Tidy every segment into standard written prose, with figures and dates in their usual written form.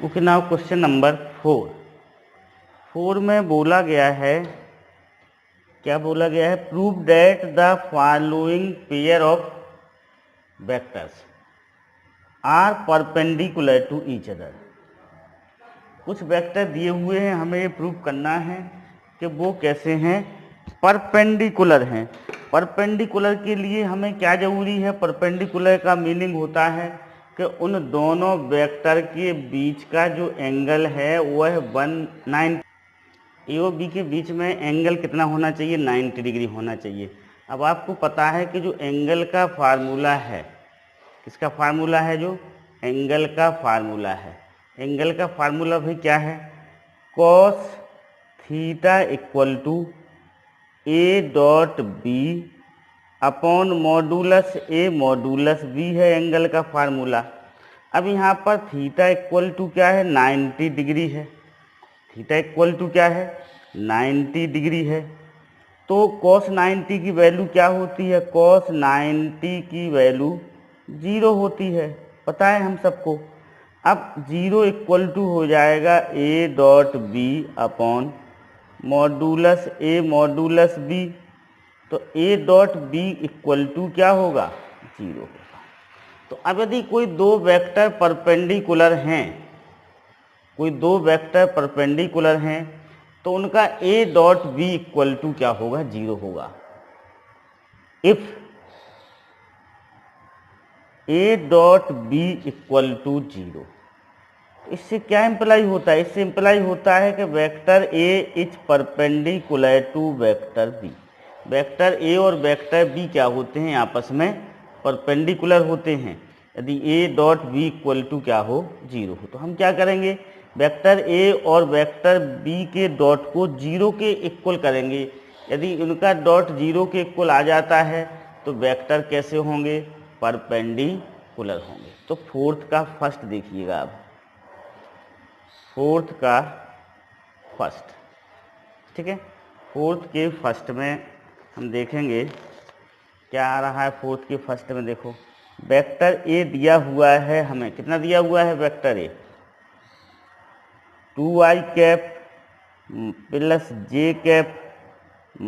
Okay, now question number 4 में बोला गया है, क्या बोला गया है? Prove that the following pair of vectors are perpendicular to each other. कुछ वेक्टर दिए हुए हैं, हमें ये प्रूव करना है कि वो कैसे हैं, परपेंडिकुलर हैं। परपेंडिकुलर के लिए हमें क्या जरूरी है? परपेंडिकुलर का मीनिंग होता है कि उन दोनों वेक्टर के बीच का जो एंगल है वह 190, ए और बी के बीच में एंगल कितना होना चाहिए? 90 डिग्री होना चाहिए। अब आपको पता है कि जो एंगल का फार्मूला है, किसका फार्मूला है? जो एंगल का फार्मूला है, एंगल का फार्मूला भी क्या है? Cos theta equal to a dot B upon modulus a modulus b है एंगल का फार्मूला। अब यहाँ पर थीटा इक्वल टू क्या है? 90 डिग्री है। थीटा इक्वल टू क्या है? 90 डिग्री है। तो कॉस 90 की वैल्यू क्या होती है? कॉस 90 की वैल्यू 0 होती है, पता है हम सबको। अब 0 इक्वल टू हो जाएगा ए dot B upon modulus a modulus b. तो a dot b equal to क्या होगा? 0 होगा। तो अब यदि कोई दो वेक्टर परपेंडिकुलर हैं, कोई दो वेक्टर परपेंडिकुलर हैं, तो उनका a dot b equal to क्या होगा? 0 होगा। If a dot b equal to 0, इससे क्या इंप्लाई होता है? इससे इंप्लाई होता है कि vector a is perpendicular to vector b. Vector a और वेक्टर बी क्या होते हैं? आपस में परपेंडिकुलर होते हैं। यदि a dot b equal to क्या हो? 0 हो, तो हम क्या करेंगे? वेक्टर ए और वेक्टर बी के डॉट को 0 के इक्वल करेंगे। यदि उनका डॉट 0 के इक्वल आ जाता है तो वेक्टर कैसे होंगे? परपेंडिकुलर होंगे। तो फोर्थ का फर्स्ट देखिएगा अब, फोर्थ का फर्स्ट, ठीक है। फोर्थ के फर्स्ट में हम देखेंगे क्या आ रहा है। फोर्थ के फर्स्ट में देखो, वेक्टर ए दिया हुआ है हमें, कितना दिया हुआ है? वेक्टर ए 2i cap plus j cap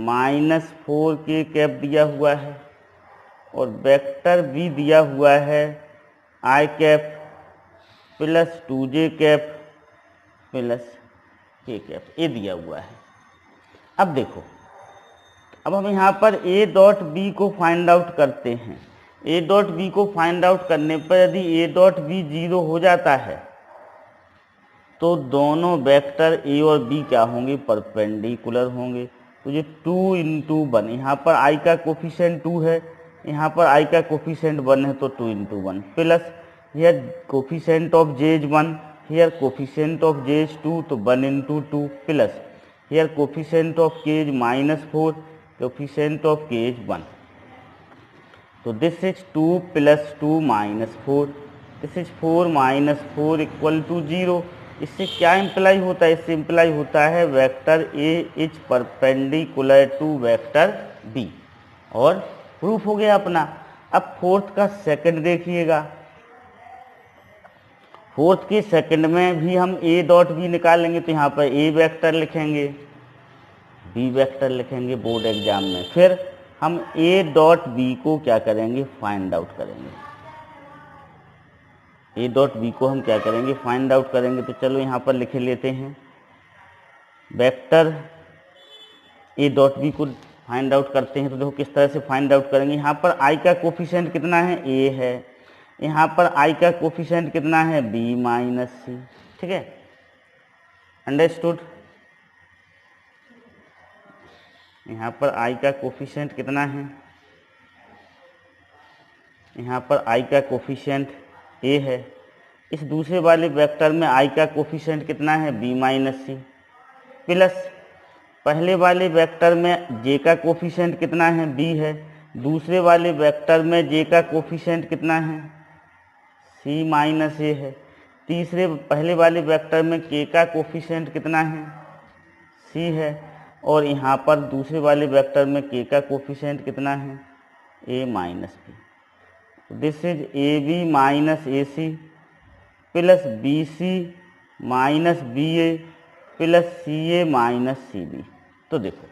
minus 4k cap दिया हुआ है, और वेक्टर बी दिया हुआ है i cap plus 2j cap plus k cap, ये दिया हुआ है। अब देखो, अब हम यहाँ पर ए डॉट बी को फाइंड आउट करते हैं। ए डॉट बी को फाइंड आउट करने पर यदि ए डॉट बी 0 हो जाता है तो दोनों वेक्टर ए और बी क्या होंगे? परपेंडिकुलर होंगे। तो ये 2 इंटू 1, यहाँ पर आई का कोफिशिएंट 2 है, यहाँ पर आई का कोफिशिएंट 1 है, तो 2 into 1 plus here coefficient of j is 1, here coefficient of j is 2, तो 1 into 2 plus here coefficient of k is -4, coefficient of k is 1। तो this is 2 plus 2 -4, this is 4 -4 equal to 0। इससे क्या imply होता है? इससे imply होता है vector a is perpendicular to vector b, और प्रूफ हो गया अपना। अब फोर्थ का सेकंड देखिएगा। फोर्थ के सेकंड में भी हम ए डॉट बी निकालेंगे, तो यहाँ पर ए वेक्टर लिखेंगे, बी वेक्टर लिखेंगे बोर्ड एग्जाम में। फिर हम ए डॉट बी को क्या करेंगे? फाइंड आउट करेंगे। ए डॉट बी को हम क्या करेंगे? फाइंड आउट करेंगे। तो चलो यहाँ पर लिख लेते हैं, वेक्टर ए डॉट बी को फाइंड आउट करते हैं। तो देखो किस तरह से फाइंड आउट करेंगे। यहाँ पर आई का कोफिशिएंट कितना है? ए है। यहाँ पर आई का कोफिशिएंट कितना है? बी माइनस सी, ठीक है, अंडरस्टूड। यहाँ पर आई का कोफिशिएंट कितना है? यहाँ पर आई का कोफिशिएंट ए है। इस दूसरे वाले वेक्टर में आई का कोफिशिएंट कितना है? बी माइनस सी, प्लस पहले वाले वेक्टर में जे का कोफिशिएंट कितना है? बी है। दूसरे वाले वेक्टर में जे का कोफिशिएंट कितना है? सी माइनस ए है। तीसरे पहले वाले वेक्टर में के का कोफिशिएंट कितना है? सी है। और यहाँ पर दूसरे वाले वेक्टर में के का कोफिशिएंट कितना है? A minus b. This is a b minus a c plus b c minus b a plus c a minus c b. तो देखो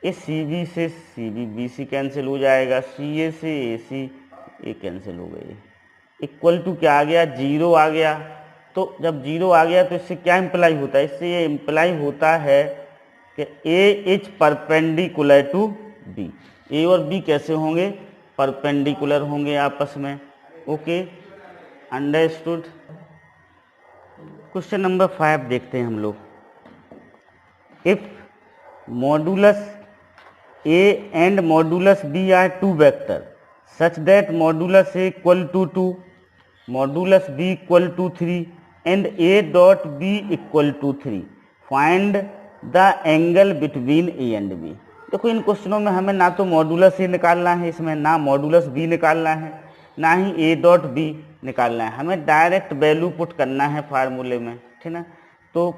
इस सी बी से c b, b c cancel हो जाएगा, सी ए से ए सी ए कैंसिल हो गई, इक्वल टू क्या आ गया, 0 आ गया। तो जब 0 आ गया तो इससे क्या इम्प्लाई होता है, इससे ये इम्प्लाई होता है कि ए इज परपेंडिकुलर टू बी। ए और बी कैसे होंगे, परपेंडिकुलर होंगे आपस में। Okay, understood. क्वेश्चन नंबर 5 देखते हैं हम लोग। If modulus a and modulus b are two vector such that modulus a equal to 2, modulus b equal to 3 and a dot b equal to 3, find the angle between a and b. देखो इन क्वेश्चनों में हमें ना तो modulus ए निकालना है, इसमें ना मॉडुलस बी निकालना है, ना ही ए डॉट बी निकालना है, हमें डायरेक्ट वैल्यू पुट करना है फार्मूले में, ठीक ना। तो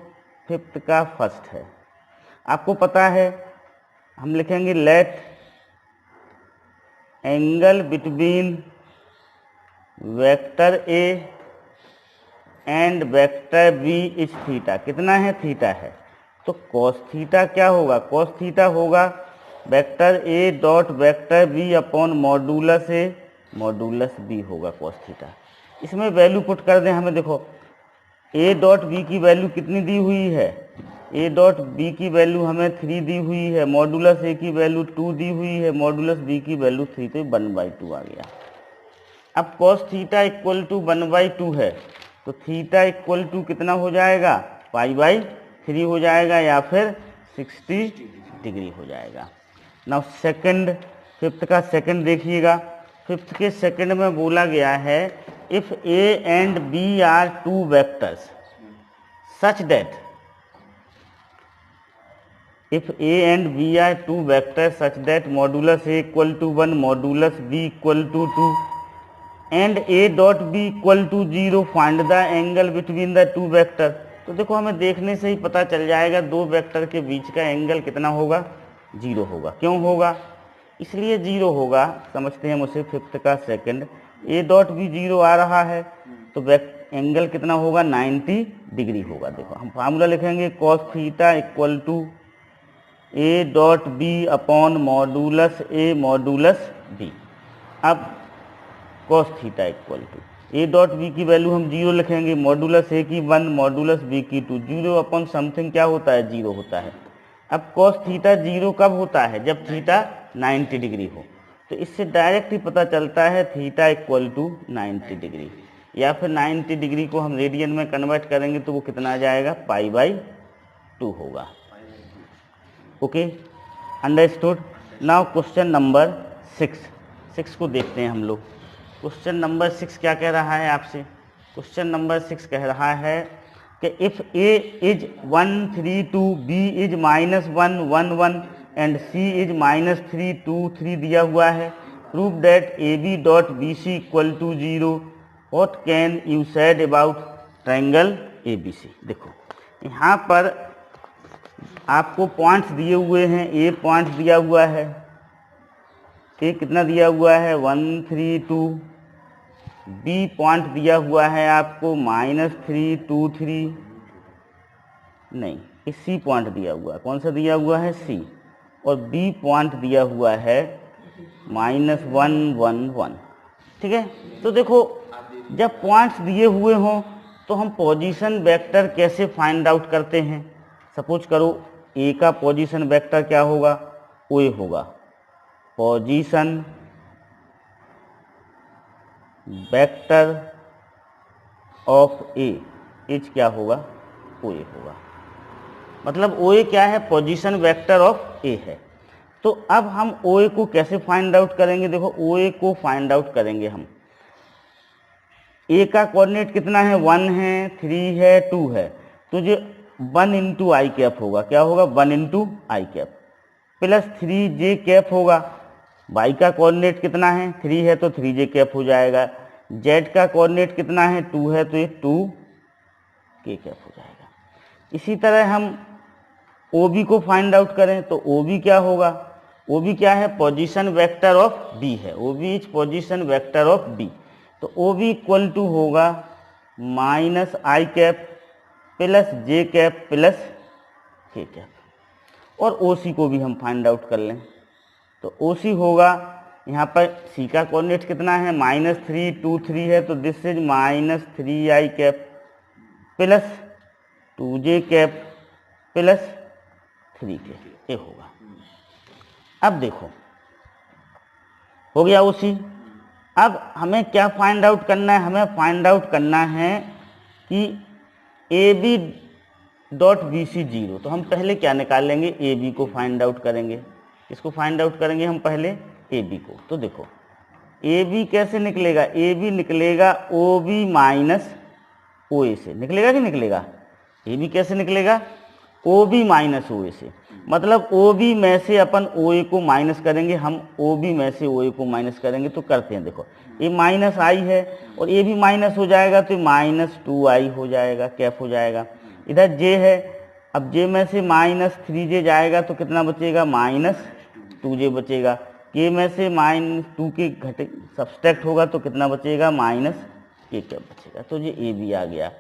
फिफ्थ का फर्स्ट है, आपको पता है हम लिखेंगे let angle between vector a and vector b is theta. कितना है, थीटा है। तो कॉस थीटा क्या होगा, कॉस थीटा होगा vector a dot vector b upon modulus a modulus b होगा कॉस थीटा। इसमें वैल्यू पुट कर दें हमें, देखो ए डॉट बी की वैल्यू कितनी दी हुई है, ए डॉट बी की वैल्यू हमें 3 दी हुई है, मॉडुलस ए की वैल्यू 2 दी हुई है, मॉडुलस बी की वैल्यू 3, तो 1/2 आ गया। अब कॉस थीटा इक्वल टू 1/2 है, तो थीटा इक्वल टू कितना हो जाएगा, π/3 हो जाएगा या फिर 60 डिग्री हो जाएगा। नाउ सेकंड, फिफ्थ का सेकंड देखिएगा। फिफ्थ के सेकंड में बोला गया है if a and b are two vectors such that, if a and b are two vectors such that modulus a equal to 1 modulus b equal to 2 and a dot b equal to 0 find the angle between the two vector। तो देखो हमें देखने से ही पता चल जाएगा दो vector के बीच का एंगल कितना होगा, 0 होगा। क्यों होगा, इसलिए 0 होगा, समझते हैं हम उसे। फिफ्थ का सेकंड, ए डॉट भी 0 आ रहा है तो एंगल कितना होगा, 90 डिग्री होगा। देखो हम फार्मूला लिखेंगे cos theta equal to a dot B upon modulus a modulus b. अब cos theta equal to a dot b की वैल्यू हम 0 लिखेंगे, मॉडुलस ए की 1 मॉडुलस बी की 2, 0 अपॉन समथिंग क्या होता है, 0 होता है। अब कॉस थीटा 0 कब होता है, जब थीटा 90 डिग्री हो। तो इससे डायरेक्ट ही पता चलता है थीटा इक्वल टू 90 डिग्री, या फिर 90 डिग्री को हम रेडियन में कन्वर्ट करेंगे तो वो कितना आ जाएगा, π/2 होगा। Okay, understood. Now question number 6 को देखते हैं हम लोग। क्वेश्चन नंबर 6 क्या कह रहा है आपसे, क्वेश्चन नंबर 6 कह रहा है कि if A is 1 3 2 B is -1 1 1 and C is -3 2 3 दिया हुआ है, prove that A B dot B C equal to 0, what can you said about triangle A B C. देखो यहाँ पर आपको पॉइंट्स दिए हुए हैं, ए पॉइंट दिया हुआ है, ए कितना दिया हुआ है 1 3 2, बी पॉइंट दिया हुआ है आपको -3 2 3, नहीं ये सी पॉइंट दिया हुआ है, कौन सा दिया हुआ है, सी, और बी पॉइंट दिया हुआ है -1 1 1। ठीक है, तो देखो जब पॉइंट्स दिए हुए हों तो हम पोजीशन वेक्टर कैसे फाइंड आउट करते हैं। सपोज करो ए का पोजीशन वेक्टर क्या होगा, ओ ए होगा, position vector of A is क्या होगा, ओ ए होगा। मतलब ओ ए क्या है, पोजीशन वेक्टर ऑफ ए है। तो अब हम ओ ए को कैसे फाइंड आउट करेंगे, देखो ओ ए को फाइंड आउट करेंगे हम, ए का कोऑर्डिनेट कितना है, 1 है 3 है 2 है, तो जो 1 इंटू आई कैप होगा, क्या होगा 1 इंटू आई कैप प्लस 3j कैप होगा। y का कोऑर्डिनेट कितना है, 3 है तो 3j कैप हो जाएगा। z का कोऑर्डिनेट कितना है, 2 है तो ये 2k कैप हो जाएगा। इसी तरह हम OB को फाइंड आउट करें तो OB क्या होगा, OB क्या है, पोजीशन वेक्टर ऑफ B है, OB is position vector of B। तो OB इक्वल टू होगा -i cap plus j cap plus के कैप। और ओ सी को भी हम फाइंड आउट कर लें। तो ओ सी होगा, यहाँ पर सी का कोऑर्डिनेट कितना है, -3 2 3 है, तो this is -3i cap plus 2j cap plus 3k, ये होगा। अब देखो हो गया उसी। अब हमें क्या फाइंड आउट करना है, हमें फाइंड आउट करना है कि A B dot B C 0। तो हम पहले क्या निकाल लेंगे, ए बी को फाइंड आउट करेंगे। इसको फाइंड आउट करेंगे हम पहले ए बी को। तो देखो ए बी कैसे निकलेगा, ए बी निकलेगा ओ बी माइनस ओ ए से, निकलेगा कि निकलेगा। ए बी कैसे निकलेगा, ओ बी माइनस ओ ए से, मतलब ओ बी में से अपन ओ ए को माइनस करेंगे, हम ओ बी में से ओ ए को माइनस करेंगे। तो करते हैं, देखो ये माइनस आई है और ए भी माइनस हो जाएगा, तो -2i हो जाएगा, कैप हो जाएगा। इधर जे है, अब जे में से -3j जाएगा तो कितना बचेगा, -2j बचेगा। के में से -2 के घटे सब्सट्रैक्ट होगा तो कितना बचेगा, -k कैप बचेगा। तो ये ए बी आ गया।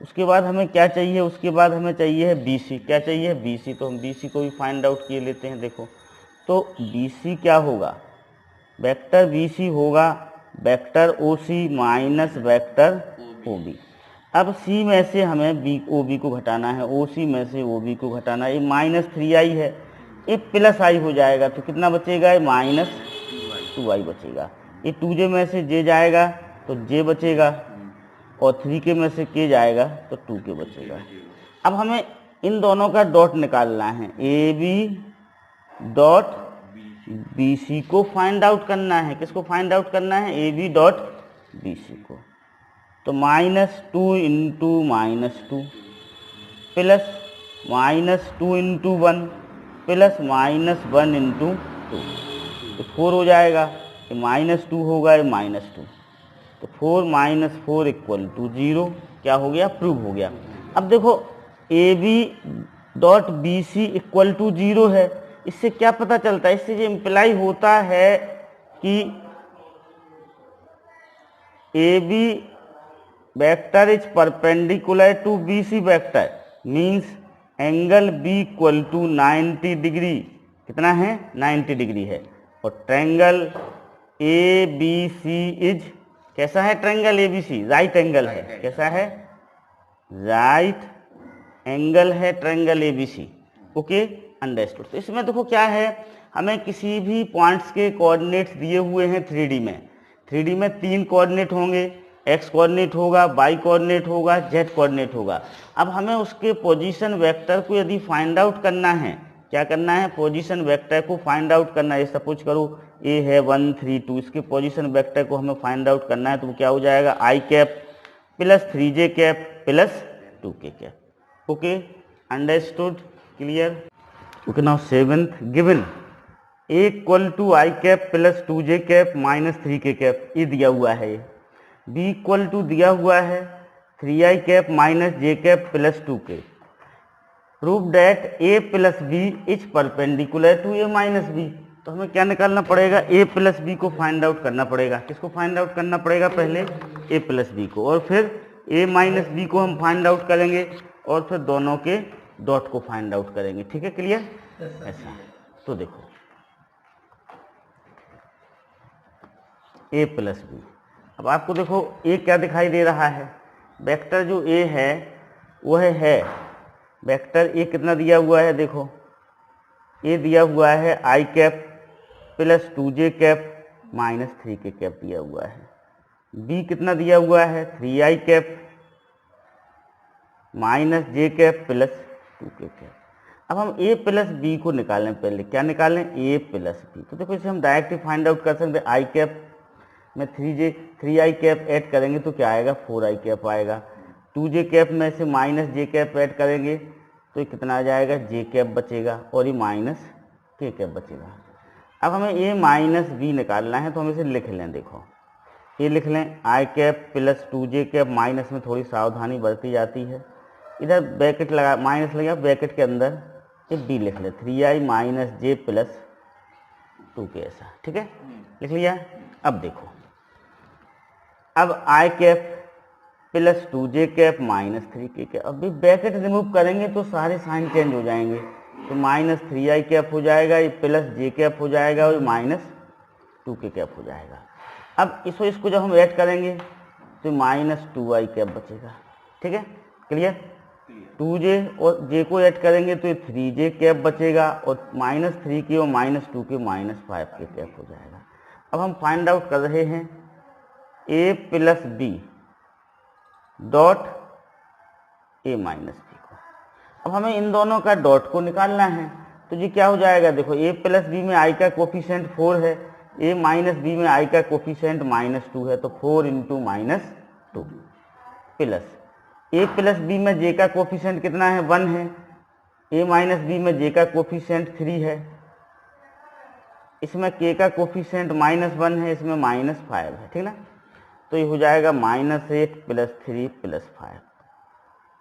उसके बाद हमें क्या चाहिए, उसके बाद हमें चाहिए है बी सी। क्या चाहिए, बी सी। तो हम बी सी को भी फाइंड आउट किए लेते हैं। देखो तो बी सी क्या होगा, वेक्टर बी सी होगा वेक्टर ओ सी माइनस वेक्टर ओ बी। अब सी में से हमें बी ओ बी को घटाना है, ओ सी में से ओ बी को घटाना है। ये -3i है, ये +i हो जाएगा, तो कितना बचेगा, ये -2i बचेगा। ये 2j में से j जाएगा तो j बचेगा, और 3k में से k जाएगा तो 2k बचेगा। अब हमें इन दोनों का डॉट निकालना है, A B dot B C को फाइंड आउट करना है। किसको फाइंड आउट करना है, A B dot B C को। तो -2 into -2 plus -2 into 1 plus -1 into 2, तो 4 हो जाएगा। ये -2 होगा, ये -2, तो 4 - 4 = 0। क्या हो गया, प्रूव हो गया। अब देखो A B dot B C = 0 है। इससे क्या पता चलता है, इससे ये इम्प्लाई होता है कि A B vector is perpendicular to B C vector, means angle B = 90 degree. कितना है, 90 डिग्री है। और triangle A B C is, कैसा है triangle A B C, right angle है। कैसा है, राइट एंगल है triangle A B C. Okay, understood. तो इसमें देखो क्या है, हमें किसी भी पॉइंट्स के कोऑर्डिनेट्स दिए हुए हैं 3D में। 3D में 3 कोऑर्डिनेट होंगे, x कोऑर्डिनेट होगा, y कोऑर्डिनेट होगा, z कोऑर्डिनेट होगा। अब हमें उसके पोजीशन वेक्टर को यदि फाइंड आउट करना है, क्या करना है, पोजीशन वेक्टर को फाइंड आउट करना है। सपोज करो ए है 1 3 2, इसके पोजीशन वेक्टर को हमें फाइंड आउट करना है। तो वो क्या हो जाएगा, i cap plus 3j cap plus 2k cap. Okay, understood, clear. Okay, now 7th given a = i cap plus 2j cap minus 3k cap, ये दिया हुआ है। ये b = दिया हुआ है 3i cap minus j cap plus 2k। Prove that a plus b is perpendicular to a minus b। तो हमें क्या निकालना पड़ेगा, a प्लस b को फाइंड आउट करना पड़ेगा। किसको फाइंड आउट करना पड़ेगा, पहले a प्लस b को, और फिर a माइनस b को हम फाइंड आउट करेंगे, और फिर दोनों के डॉट को फाइंड आउट करेंगे। ठीक है, क्लियर। ऐसा, तो देखो a प्लस बी। अब आपको देखो a क्या दिखाई दे रहा है, वेक्टर जो a है वह है वेक्टर a कितना दिया हुआ है, देखो a दिया हुआ है i cap plus 2j cap minus 3k cap दिया हुआ है। b कितना दिया हुआ है, 3i cap minus j cap plus 2k cap. अब हम a प्लस बी को निकालें, पहले क्या निकालें, a प्लस बी। तो देखो इसे हम डायरेक्टली फाइंड आउट कर सकते हैं। i कैप में 3i कैप ऐड करेंगे तो क्या आएगा, 4i कैप आएगा। 2j कैप में से माइनस j कैप ऐड करेंगे तो ये कितना आ जाएगा, j कैप बचेगा, और ये माइनस k कैप बचेगा। अब हमें a माइनस बी निकालना है, तो हम इसे लिख लें। देखो ये लिख लें, i cap plus 2j cap, minus में थोड़ी सावधानी बरती जाती है। इधर ब्रैकेट लगा, माइनस लगा, ब्रैकेट के अंदर ये b लिख ले, 3i minus j plus 2k, ऐसा। ठीक है, लिख लिया। अब देखो, अब i cap plus 2j cap minus 3k cap. अभी ब्रैकेट रिमूव करेंगे तो सारे साइन चेंज हो जाएंगे, तो माइनस 3i कैप हो जाएगा, ये प्लस j कैप हो जाएगा और माइनस 2k कैप हो जाएगा। अब इसको जब हम ऐड करेंगे तो माइनस 2i कैप बचेगा। ठीक है, क्लियर। 2j और j को ऐड करेंगे तो ये 3j कैप बचेगा और माइनस 3k और minus 2k minus 5k cap हो जाएगा। अब हम फाइंड आउट कर रहे हैं a plus b dot a minus b को। अब हमें इन दोनों का डॉट को निकालना है, तो जी क्या हो जाएगा, देखो a प्लस b में i का कोफिशिएंट 4 है, a माइनस b में i का कोफिशिएंट माइनस 2 है, तो 4 into minus 2 plus a plus b में j का कोफिशिएंट कितना है, 1 है, a माइनस b में j का कोफिशिएंट 3 है, इसमें k का कोफिशिएंट -1 है, इसमें -5 है। ठीक ना, तो ये हो जाएगा -8 प्लस 3 प्लस 5,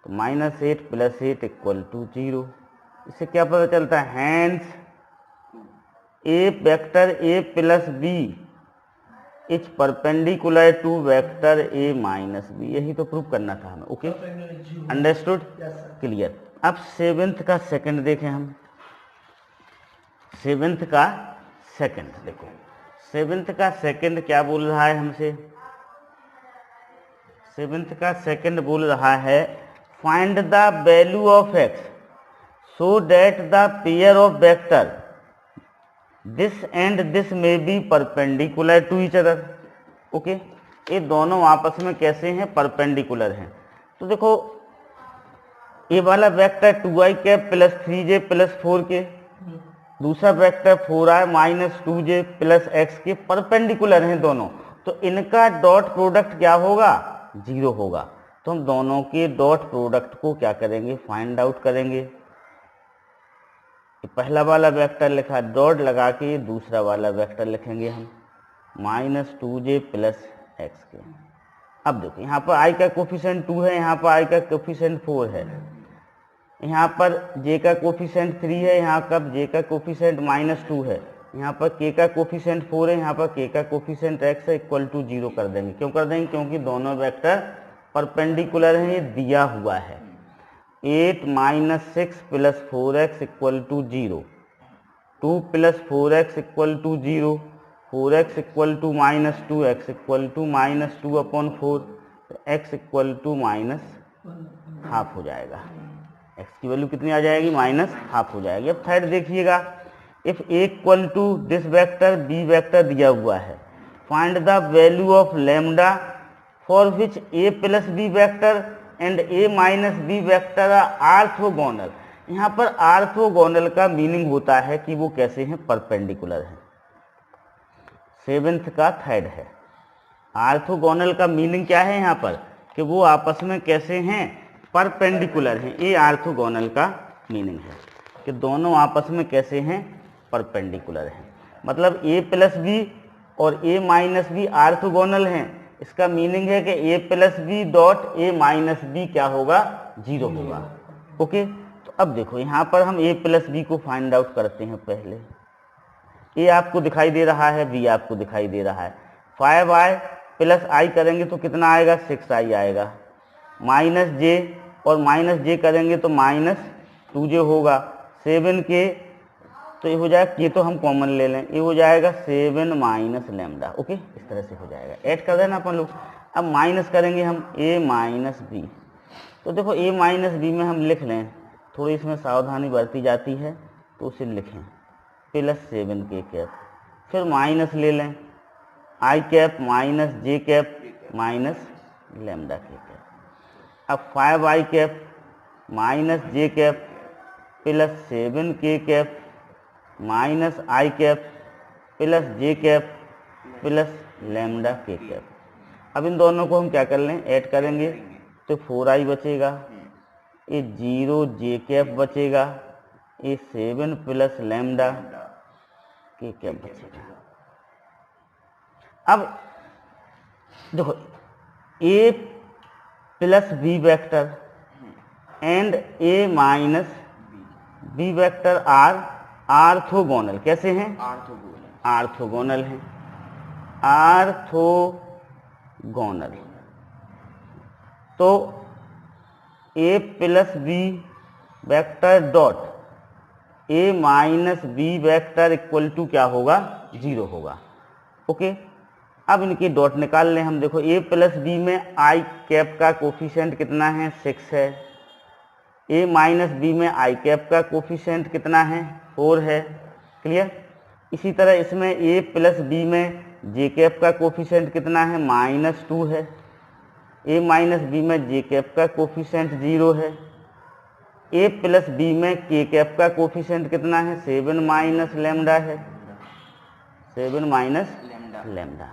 तो -8 प्लस 8 इक्वल टू 0। इससे क्या पता चलता है, hence a vector a plus b is perpendicular to vector a minus b। यही तो प्रूव करना था हमें। Okay, understood, clear. अब सेवेंथ का सेकंड देखें हम। सेवेंथ का सेकंड देखो, सेवेंथ का सेकंड क्या बोल रहा है हमसे, सेवेंथ का सेकंड बोल रहा है find the value of x so that the pair of vector this and this में be perpendicular to each other. Okay, ये दोनों आपस में कैसे हैं, परपेंडिकुलर हैं। तो देखो ये वाला vector 2i cap plus 3j plus 4k, दूसरा vector 4i minus 2j plus x के परपेंडिकुलर हैं दोनों, तो इनका डॉट प्रोडक्ट क्या होगा, 0 होगा। तो हम दोनों के डॉट प्रोडक्ट को क्या करेंगे, फाइंड आउट करेंगे। पहला वाला वेक्टर लिखा, डॉट लगा के दूसरा वाला वेक्टर लिखेंगे हम, -2j प्लस x के। अब देखो यहाँ पर i का कोफिशिएंट 2 है, यहाँ पर i का कोफिशिएंट 4 है, यहाँ पर j का कोफिशिएंट 3 है, यहाँ पर j का कोफिशिएंट -2 है, यहाँ पर k का कोफिशिएंट 4 है, यहाँ पर k का कोफिशिएंट x है, इक्वल टू 0 कर देंगे। क्यों कर देंगे, क्योंकि दोनों वेक्टर परपेंडिकुलर हैं, ये दिया हुआ है। 8 minus 6 plus 4x equal to 0, 2 plus 4x equal to 0, 4x equal to -2, x equal to -2 upon 4, तो x इक्वल टू -½ हो जाएगा। x की वैल्यू कितनी आ जाएगी, -½ हो जाएगी। अब थर्ड देखिएगा, if a equal to this vector b vector दिया हुआ है, find the value of lambda for which a plus b vector and a minus b vector are orthogonal. यहाँ पर ऑर्थोगोनल का मीनिंग होता है कि वो कैसे हैं, परपेंडिकुलर हैं। सेवेंथ का थर्ड है, ऑर्थोगोनल का मीनिंग क्या है यहाँ पर, कि वो आपस में कैसे हैं, परपेंडिकुलर हैं। ये ऑर्थोगोनल का मीनिंग है कि दोनों आपस में कैसे हैं, परपेंडिकुलर हैं। मतलब a प्लस बी और a माइनस बी ऑर्थोगोनल हैं। इसका मीनिंग है कि a plus b dot a minus b क्या होगा, 0 होगा। ओके, तो अब देखो यहाँ पर हम a प्लस बी को फाइंड आउट करते हैं। पहले a आपको दिखाई दे रहा है, b आपको दिखाई दे रहा है। 5i प्लस i करेंगे तो कितना आएगा, 6i आएगा, माइनस j और माइनस j करेंगे तो -2j होगा। 7k, तो ये हो जाएगा, ये तो हम कॉमन ले लें, ये हो जाएगा 7 माइनस लैम्डा। ओके, इस तरह से हो जाएगा, ऐड कर देना अपन लोग। अब माइनस करेंगे हम a माइनस बी, तो देखो a माइनस बी में हम लिख लें, थोड़ी इसमें सावधानी बरती जाती है, तो उसे लिखें प्लस 7k कैप, फिर माइनस ले लें i cap minus j cap minus lambda के कैप। अब 5i cap minus j cap plus 7k cap minus i cap plus j cap plus lambda के कैप। अब इन दोनों को हम क्या कर लें, ऐड करेंगे, तो 4i बचेगा, ये 0j कैप बचेगा, ये 7 प्लस लैम्डा के कैप बचेगा। अब देखो a plus b vector and a minus b vector are orthogonal. कैसे हैं, ऑर्थोगोनल हैं, ऑर्थोगोनल। तो a plus b vector dot a minus b vector equal to क्या होगा, 0 होगा। ओके, अब इनके डॉट निकाल लें हम। देखो ए प्लस बी में आई कैप का कोफिशिएंट कितना है, 6 है। ए माइनस बी में आई कैप का कोफिशिएंट कितना है, 4 है। क्लियर। इसी तरह इसमें ए प्लस बी में जे कैप का कोफिशिएंट कितना है, -2 है। ए माइनस बी में जे कैप का कोफिशिएंट 0 है। ए प्लस बी में के कैप का कोफिशिएंट कितना है, 7 माइनस लैम्डा है, 7 माइनस लैम्डा।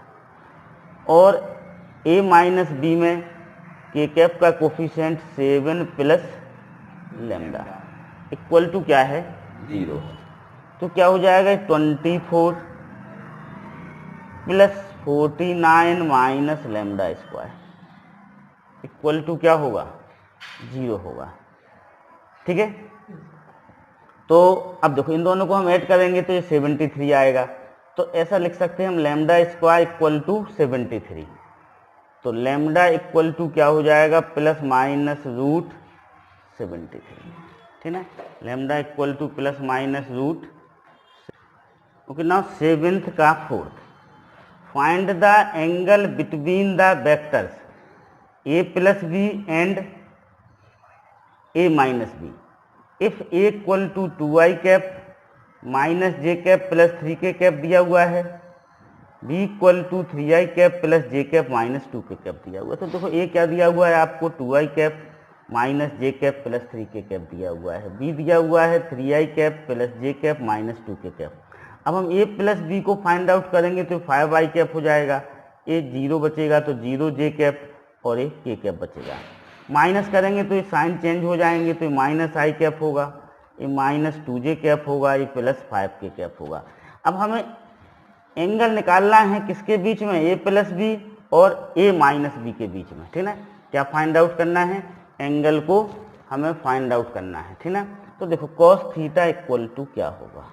और ए माइनस बी में के कैप का coefficient 7 plus lambda equal to क्या है, 0। तो क्या हो जाएगा, 24 plus 49 minus lambda square equal to क्या होगा, 0 होगा। ठीक है। तो अब देखो इन दोनों को हम ऐड करेंगे तो ये 73 आएगा। तो ऐसा लिख सकते हैं हम लैम्डा स्क्वायर इक्वल टू 73। तो लैम्डा इक्वल टू क्या हो जाएगा, प्लस माइनस रूट 73। ठीक है, lambda equal to plus minus root. Okay, now 7th का 4th, find the angle between the vectors a plus b and a minus b if a equal to 2i cap minus j cap plus 3k cap दिया हुआ है, b equal to 3i cap plus j cap minus 2k cap दिया हुआ है। तो देखो ए क्या दिया हुआ है आपको, 2i cap minus j cap plus 3k cap दिया हुआ है। बी दिया हुआ है 3i cap plus j cap minus 2k cap. अब हम ए प्लस बी को फाइंड आउट करेंगे तो 5i कैप हो जाएगा। ए 0 बचेगा तो 0 जे कैप और एक के कैप बचेगा। माइनस करेंगे तो ये साइन चेंज हो जाएंगे, तो ये माइनस आई कैप होगा, ये माइनस 2j कैप होगा, ये प्लस 5k कैप होगा। अब हमें एंगल निकालना है किसके बीच में, ए प्लस बी और ए माइनस बी के बीच में। ठीक है, क्या फाइंड आउट करना है, एंगल को हमें फाइंड आउट करना है। ठीक है, तो देखो कॉस थीटा इक्वल टू क्या होगा,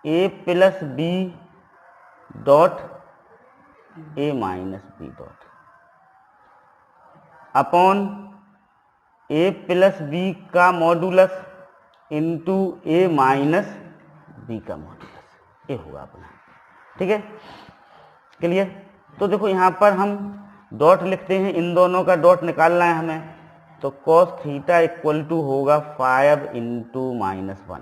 a plus b dot a minus b dot upon a plus b का modulus into a minus b का मॉडुलस, ये होगा अपना। ठीक है, क्लियर। तो देखो यहाँ पर हम डॉट लिखते हैं, इन दोनों का डॉट निकालना है हमें। तो कॉस थीटा इक्वल टू होगा 5 into -1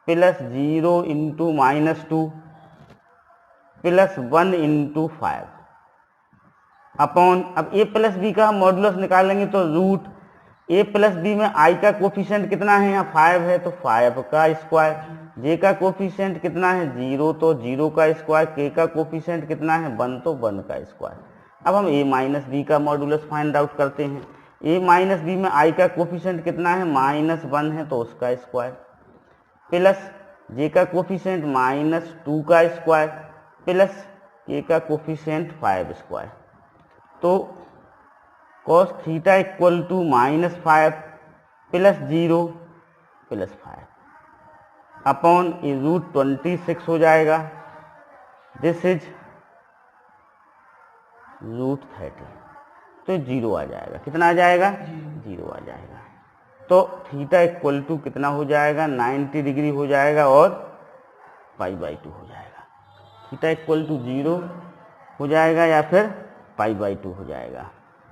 plus 0 into -2 plus 1 into 5 upon, अब ए प्लस बी का हम मॉडुलस निकालेंगे तो रूट ए प्लस बी में आई का कोफिशिएंट कितना है, यहाँ 5 है तो 5 का स्क्वायर, जे का कोफिशिएंट कितना है 0 तो 0 का स्क्वायर, के का कोफिशिएंट कितना है 1 तो 1 का स्क्वायर। अब हम ए माइनस बी का मॉडुलस फाइंड आउट करते हैं। ए माइनस बी में आई का कोफिशिएंट कितना है -1 है तो उसका स्क्वायर, प्लस जे का कोफिशिएंट -2 का स्क्वायर प्लस के का कोफिशिएंट 5 स्क्वायर। तो cos theta equal to -5 plus 0 plus 5 upon ये रूट 26 हो जाएगा। This is root 30। तो 0 आ जाएगा, कितना आ जाएगा, 0 आ जाएगा। तो थीटा इक्वल टू कितना हो जाएगा, 90 डिग्री हो जाएगा और π/2 हो जाएगा। थीटा इक्वल टू 0 हो जाएगा या फिर π/2 हो जाएगा।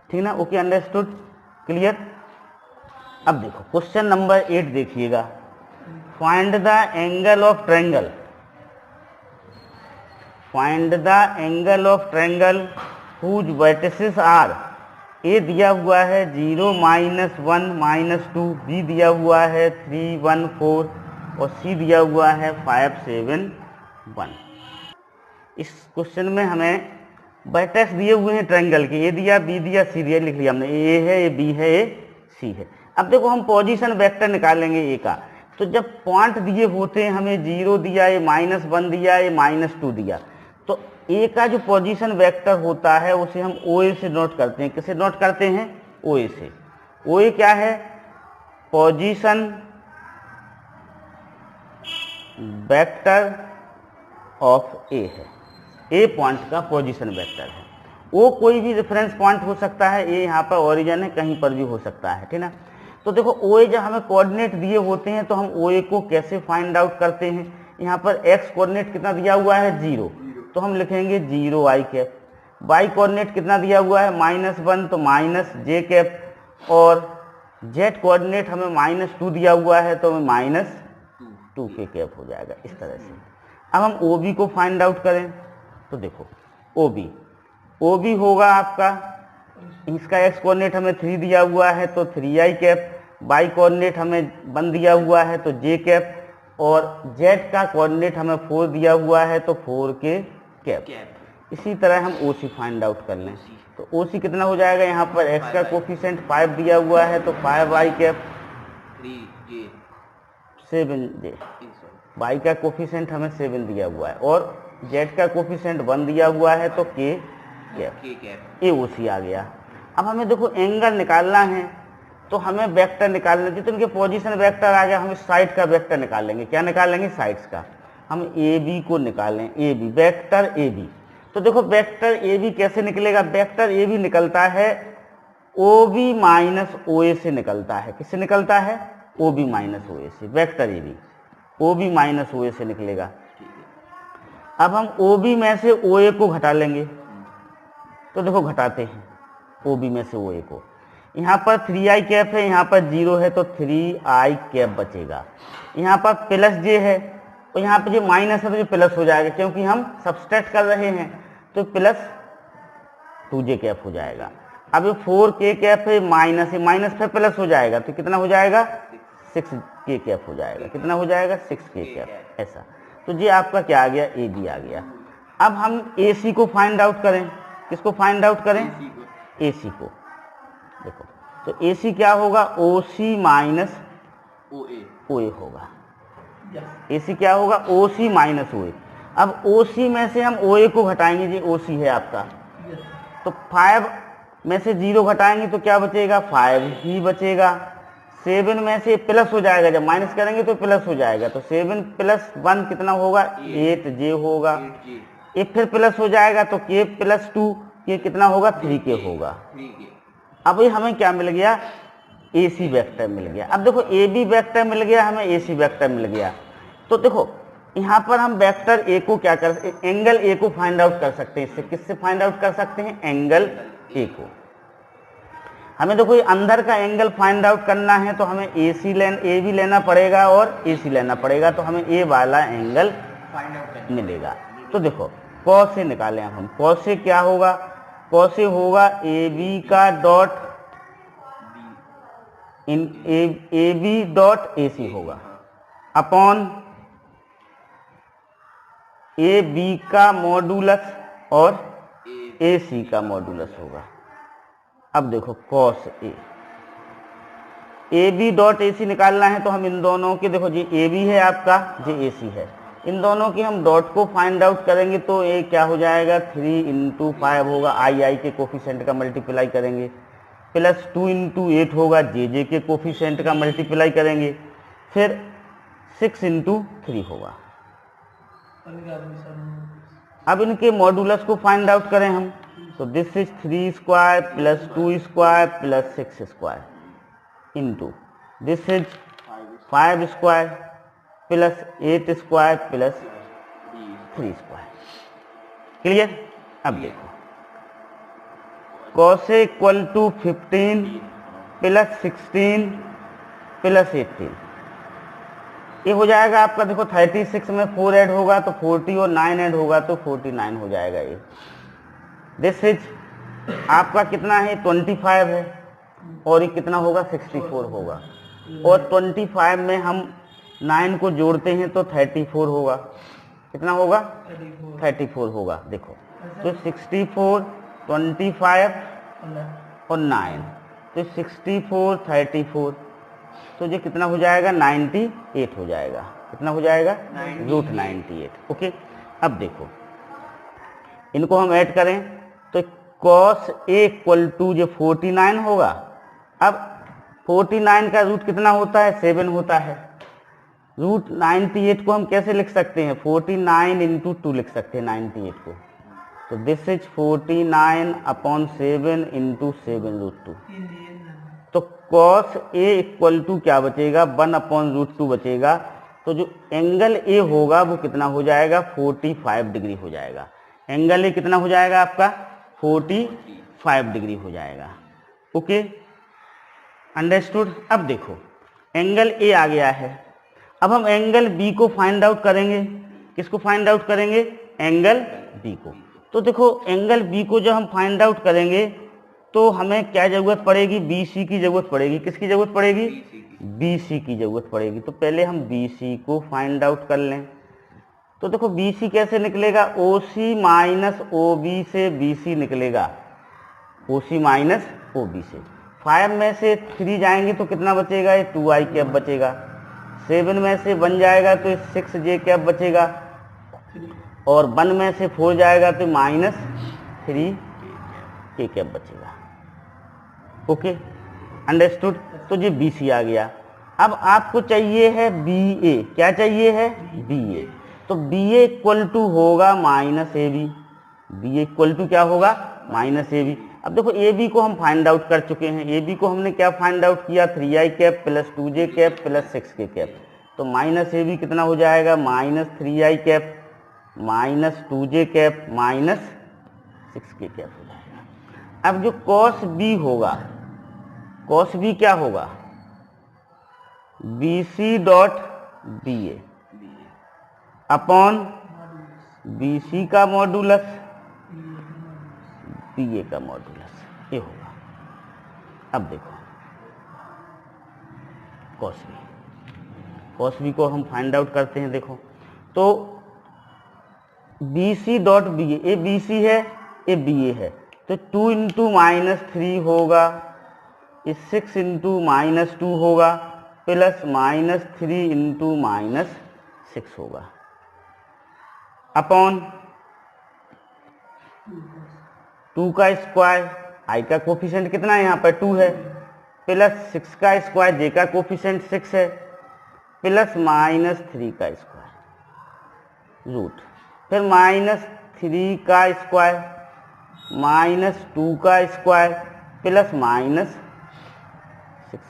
ठीक ना, ओके, अंडरस्टूड, क्लियर। अब देखो क्वेश्चन नंबर 8 देखिएगा, find the angle of triangle, find the angle of triangle whose vertices are, a दिया हुआ है 0 -1 -2, बी दिया हुआ है 3 1 4 और सी दिया हुआ है 5 7 1। इस क्वेश्चन में हमें वर्टेक्स दिए हुए हैं ट्रायंगल के, ए दिया बी दिया सी दिया, लिख लिया हमने, ए है ये बी है ये सी है। अब देखो हम पोजीशन वेक्टर निकालेंगे ए का। तो जब पॉइंट दिए होते हैं हमें 0 दिया, ये -1 दिया, ये -2 दिया, तो ए का जो पोजीशन वेक्टर होता है उसे हम ओ ए से नोट करते हैं। किसे नोट करते हैं, ओ ए से। ओ ए क्या है, पोजीशन वेक्टर ऑफ ए है, ए पॉइंट का पोजीशन वेक्टर है। ओ कोई भी रेफरेंस पॉइंट हो सकता है, ए यहाँ पर ओरिजिन है, कहीं पर भी हो सकता है, ठीक ना। तो देखो ओ ए जब हमें कोऑर्डिनेट दिए होते हैं तो हम ओ ए को कैसे फाइंड आउट करते हैं। यहाँ पर एक्स कोऑर्डिनेट कितना दिया हुआ है 0, तो हम लिखेंगे 0 आई कैप। वाई कोऑर्डिनेट कितना दिया हुआ है -1, तो माइनस जे कैप। और जेड कोऑर्डिनेट हमें -2 दिया हुआ है, तो हमें -2 के कैप हो जाएगा इस तरह से। अब हम ओ बी को फाइंड आउट करें तो देखो ओ बी होगा आपका, इसका एक्स कोऑर्डिनेट हमें 3 दिया हुआ है तो 3i कैप, वाई कोऑर्डिनेट हमें 1 दिया हुआ है तो जे कैप, और जेड का कोऑर्डिनेट हमें 4 दिया हुआ है तो 4 के कैप। इसी तरह हम ओ सी फाइंड आउट कर लें तो ओ सी कितना हो जाएगा, यहाँ पर एक्स का कोफिशिएंट 5 दिया हुआ है तो 5i कैप, 7j, वाई का कोफिशिएंट हमें 7 दिया हुआ है और जेड का कोफिशिएंट 1 दिया हुआ है तो के कैप। ए ओ सी आ गया। अब हमें देखो एंगल निकालना है तो हमें वेक्टर निकालना, जितने इनके पोजीशन वेक्टर आ गया, हम साइड का वेक्टर निकाल लेंगे। क्या निकाल लेंगे, साइड्स का। हम ए बी को निकालें, A B vector A B. तो देखो वेक्टर ए बी कैसे निकलेगा, वेक्टर ए बी निकलता है ओ बी माइनस ओ ए से निकलता है। किससे निकलता है, ओ बी माइनस ओ ए से। Vector A B O B minus O A से निकलेगा। अब हम ओ बी में से ओ ए को घटा लेंगे, तो देखो घटाते हैं ओ बी में से ओ ए को। यहाँ पर 3i कैप है, यहाँ पर 0 है तो 3i कैप बचेगा। यहाँ पर प्लस जे है और यहाँ पर जो माइनस है तो जो प्लस हो जाएगा, क्योंकि हम सब्सट्रैक्ट कर रहे हैं तो प्लस 2j कैप हो जाएगा। अब 4k कैप है, माइनस फिर प्लस हो जाएगा तो कितना हो जाएगा, 6k कैप हो जाएगा। कितना हो जाएगा, 6k कैप। ऐसा तो ये आपका क्या आ गया, ए बी आ गया। अब हम ए सी को फाइंड आउट करें। किसको फाइंड आउट करें, ए सी को। देखो तो ए सी क्या होगा, ओ सी माइनस ओ ए होगा। ए सी क्या होगा, ओ सी माइनस ओ ए। अब ओ सी में से हम ओ ए को घटाएंगे, जी ओ सी है आपका, तो 5 में से 0 घटाएंगे तो क्या बचेगा, 5 ही बचेगा। 7 में से प्लस हो जाएगा, जब माइनस करेंगे तो प्लस हो जाएगा, तो 7 + 1 कितना होगा, 8j होगा। ये फिर प्लस हो जाएगा तो k + 2, ये कितना होगा, 3k होगा। अब ये हमें क्या मिल गया, ए सी वेक्टर मिल गया। अब देखो ए बी वेक्टर मिल गया, हमें ए सी वेक्टर मिल गया। तो देखो यहाँ पर हम वेक्टर ए को क्या कर, एंगल ए को फाइंड आउट कर सकते हैं। इससे किससे फाइंड आउट कर सकते हैं, एंगल ए को। हमें देखो ये अंदर का एंगल फाइंड आउट करना है तो हमें ए बी लेना पड़ेगा और ए सी लेना पड़ेगा, तो हमें ए वाला एंगल मिलेगा। तो देखो कॉस से निकालें हम, कॉस से क्या होगा, कॉस से होगा ए बी का dot A B dot A C होगा अपॉन ए बी का मॉडुलस और ए सी का मॉडुलस होगा। अब देखो cos A B dot A C निकालना है तो हम इन दोनों के, देखो जी ए बी है आपका, जी ए सी है, इन दोनों की हम डॉट को फाइंड आउट करेंगे तो ये क्या हो जाएगा, 3 × 5 होगा, आई के कोफिशिएंट का मल्टीप्लाई करेंगे, प्लस 2 × 8 होगा, जे के कोफिशिएंट का मल्टीप्लाई करेंगे, फिर 6 × 3 होगा। अब इनके मॉडुलस को फाइंड आउट करें हम, तो this is 3 square plus 2 square plus 6 square into this is 5 square plus 8 square plus 3 square. Clear. अब देखो cos = 15 प्लस 16 प्लस 18, ये हो जाएगा आपका, देखो 36 में 4 ऐड होगा तो 40 और 9 ऐड होगा तो 49 हो जाएगा ये। दिस इज आपका कितना है, 25 है और ये कितना होगा, 64 होगा, और 25 में हम 9 को जोड़ते हैं तो 34 होगा। कितना होगा, 34 होगा। देखो तो 64 25 और 9, तो 64 34, तो ये कितना हो जाएगा, 98 हो जाएगा। कितना हो जाएगा, √98। ओके। अब देखो इनको हम ऐड करें तो cos A = 49 होगा। अब 49 का रूट कितना होता है, 7 होता है। √98 को हम कैसे लिख सकते हैं, 49 × 2 लिख सकते हैं 98 को। तो दिस इज 49 अपॉन 7 इंटू 7√2। तो cos A इक्वल टू क्या बचेगा, 1 अपॉन √2 बचेगा। तो जो एंगल A होगा वो कितना हो जाएगा, 45 डिग्री हो जाएगा। एंगल A कितना हो जाएगा आपका, 45 डिग्री हो जाएगा। Okay, understood. अब देखो एंगल A आ गया है, अब हम एंगल B को फाइंड आउट करेंगे। किसको फाइंड आउट करेंगे, एंगल B को। तो देखो एंगल B को जब हम फाइंड आउट करेंगे तो हमें क्या जरूरत पड़ेगी, BC की जरूरत पड़ेगी। किसकी जरूरत पड़ेगी, BC की जरूरत पड़ेगी। तो पहले हम BC को फाइंड आउट कर लें। तो देखो BC कैसे निकलेगा, OC माइनस OB से BC निकलेगा, OC माइनस OB से। 5 में से 3 जाएंगे तो कितना बचेगा, ये 2i कैप बचेगा। 7 में से 1 जाएगा तो 6j कैप बचेगा, और 1 में से 4 जाएगा तो -3k कैप बचेगा। Okay, understood. तो ये BC आ गया। अब आपको चाहिए है BA। क्या चाहिए है, BA। तो BA इक्वल टू होगा -AB। BA इक्वल टू क्या होगा, -AB। अब देखो AB को हम फाइंड आउट कर चुके हैं। AB को हमने क्या फाइंड आउट किया, 3i cap plus 2j cap plus 6k cap. तो -AB कितना हो जाएगा, -3i cap minus 2j cap minus 6k cap हो जाएगा। अब जो cos B होगा, cos B क्या होगा, BC dot BA upon BC का मॉडुलस BA का मॉडुलस, ये होगा। अब देखो cos B को हम फाइंड आउट करते हैं। देखो तो BC डॉट BA, ये BC है ये BA है, तो 2 इंटू -3 होगा, ये 6 इंटू -2 होगा, प्लस -3 इंटू -6 होगा, अपॉन 2 का स्क्वायर, i का कोफिशिएंट कितना है यहाँ पर 2 है, प्लस 6 का स्क्वायर, j का कोफिशिएंट 6 है, प्लस -3 का स्क्वायर रूट, फिर -3 का स्क्वायर, -2 का स्क्वायर, प्लस -6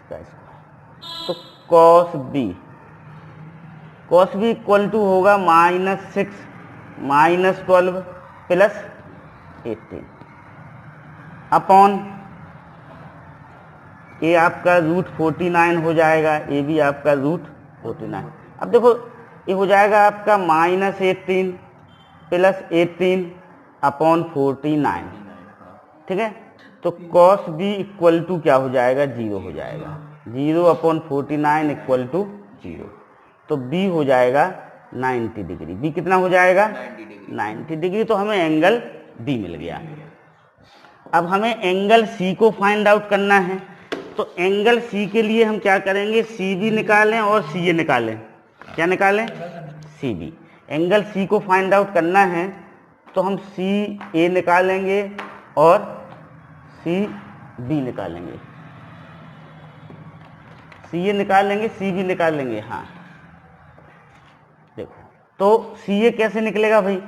का स्क्वायर। तो cos B इक्वल टू होगा -6 -12 प्लस 18 अपॉन ये आपका √49 हो जाएगा, ये भी आपका √49। अब देखो ये हो जाएगा आपका -18 प्लस 18 अपॉन 49, ठीक है। तो cos B इक्वल टू क्या हो जाएगा, 0 हो जाएगा। 0 अपॉन 49 इक्वल टू 0। तो B हो जाएगा 90 डिग्री। B कितना हो जाएगा, 90 डिग्री। तो हमें एंगल B मिल गया। अब हमें एंगल C को फाइंड आउट करना है। तो एंगल C के लिए हम क्या करेंगे, CB निकालें और CA निकालें। क्या निकालें, CB। एंगल C को फाइंड आउट करना है तो हम CA निकालेंगे और CB निकालेंगे। CA निकालेंगे, CB निकालेंगे। हाँ देखो, तो CA कैसे निकलेगा भाई,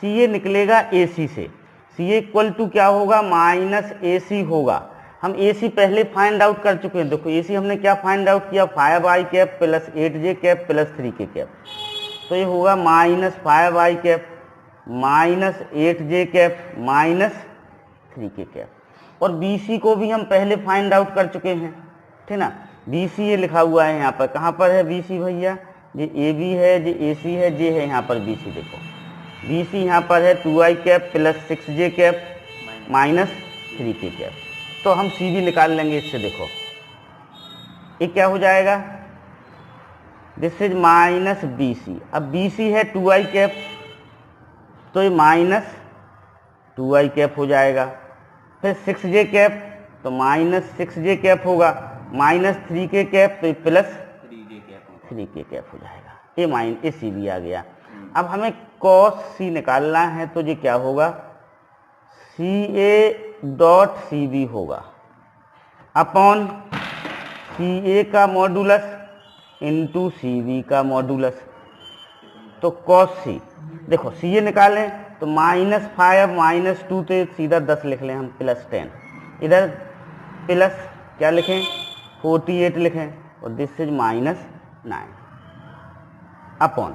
CA निकलेगा AC से। CA इक्वल टू क्या होगा, -AC होगा। हम AC पहले फाइंड आउट कर चुके हैं। देखो AC हमने क्या फाइंड आउट किया, 5i cap plus 8j cap plus 3k cap. तो ये होगा -5i cap minus 8j cap minus 3k cap. और BC को भी हम पहले फाइंड आउट कर चुके हैं, ठीक ना। BC ये लिखा हुआ है यहाँ पर, कहाँ पर है BC भैया, ये AB है, ये AC है, ये है यहाँ पर BC। देखो BC यहाँ पर है 2i cap plus 6j cap minus 3k cap. तो हम CB निकाल लेंगे इससे। देखो ये क्या हो जाएगा, दिस इज माइनस BC। अब BC है 2i कैप, तो ये माइनस 2i कैप हो जाएगा। फिर 6j कैप, तो माइनस 6j कैप होगा, माइनस 3k कैप, तो प्लस 3k कैप हो जाएगा। ये CB आ गया। अब हमें cos C निकालना है, तो ये क्या होगा, CA डॉट CB होगा अपॉन CA का मॉडुलस इंटू CB का मॉडुलस। तो cos C, देखो CA निकालें तो -5 -2 तो सीधा 10 लिख लें हम, +10, इधर प्लस क्या लिखें 48 लिखें, और this is -9 upon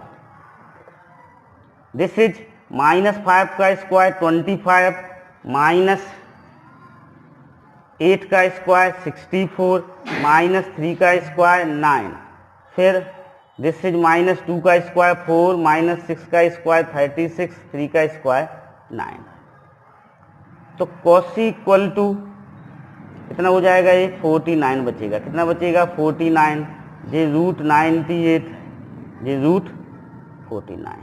this is -5 का स्क्वायर 25, -8 का स्क्वायर 64, -3 का स्क्वायर 9, फिर दिस इज -2 का स्क्वायर 4, -6 का स्क्वायर 36, 3 का स्क्वायर 9। तो cos इक्वल टू कितना हो जाएगा, ये 49 बचेगा। कितना बचेगा 49, ये √98, ये √49,